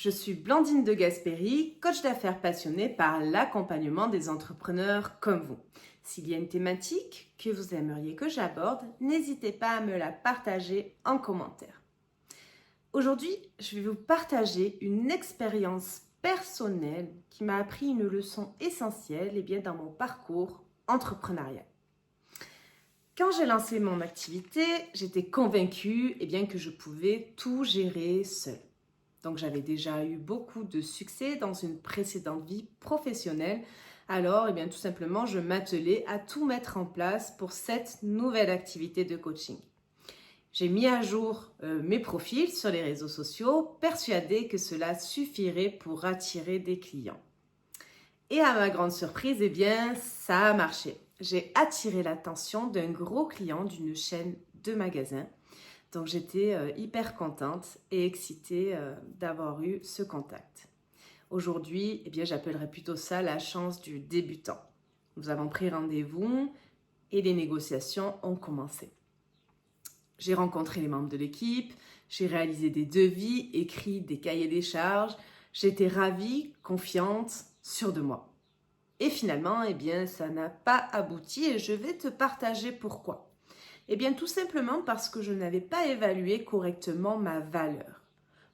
Je suis Blandine de Gasperi, coach d'affaires passionnée par l'accompagnement des entrepreneurs comme vous. S'il y a une thématique que vous aimeriez que j'aborde, n'hésitez pas à me la partager en commentaire. Aujourd'hui, je vais vous partager une expérience personnelle qui m'a appris une leçon essentielle dans mon parcours entrepreneurial. Quand j'ai lancé mon activité, j'étais convaincue que je pouvais tout gérer seule. Donc, j'avais déjà eu beaucoup de succès dans une précédente vie professionnelle. Alors, tout simplement, je m'attelais à tout mettre en place pour cette nouvelle activité de coaching. J'ai mis à jour mes profils sur les réseaux sociaux, persuadée que cela suffirait pour attirer des clients. Et à ma grande surprise, ça a marché. J'ai attiré l'attention d'un gros client d'une chaîne de magasins. Donc, j'étais hyper contente et excitée d'avoir eu ce contact. Aujourd'hui, j'appellerais plutôt ça la chance du débutant. Nous avons pris rendez-vous et les négociations ont commencé. J'ai rencontré les membres de l'équipe, j'ai réalisé des devis, écrit des cahiers des charges. J'étais ravie, confiante, sûre de moi. Et finalement, ça n'a pas abouti et je vais te partager pourquoi. Tout simplement parce que je n'avais pas évalué correctement ma valeur.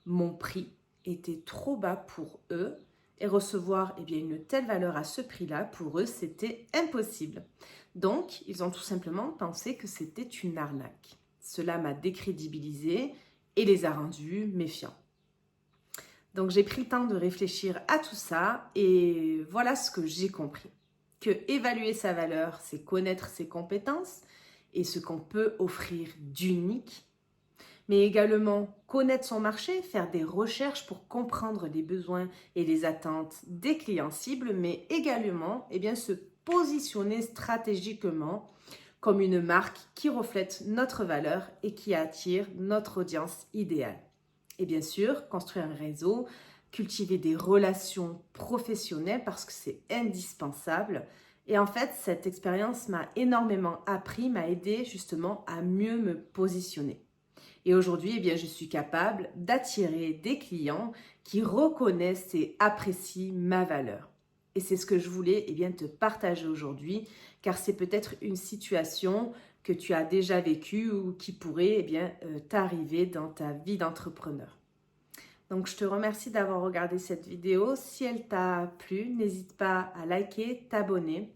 Mon prix était trop bas pour eux et recevoir une telle valeur à ce prix-là, pour eux, c'était impossible. Donc, ils ont tout simplement pensé que c'était une arnaque. Cela m'a décrédibilisée et les a rendus méfiants. Donc, j'ai pris le temps de réfléchir à tout ça et voilà ce que j'ai compris. Que évaluer sa valeur, c'est connaître ses compétences et ce qu'on peut offrir d'unique, mais également connaître son marché, faire des recherches pour comprendre les besoins et les attentes des clients cibles, mais également se positionner stratégiquement comme une marque qui reflète notre valeur et qui attire notre audience idéale. Et bien sûr, construire un réseau, cultiver des relations professionnelles parce que c'est indispensable. Et en fait, cette expérience m'a énormément appris, m'a aidé justement à mieux me positionner. Et aujourd'hui, je suis capable d'attirer des clients qui reconnaissent et apprécient ma valeur. Et c'est ce que je voulais te partager aujourd'hui, car c'est peut-être une situation que tu as déjà vécue ou qui pourrait t'arriver dans ta vie d'entrepreneur. Donc, je te remercie d'avoir regardé cette vidéo. Si elle t'a plu, n'hésite pas à liker, t'abonner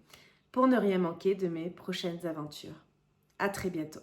pour ne rien manquer de mes prochaines aventures. À très bientôt.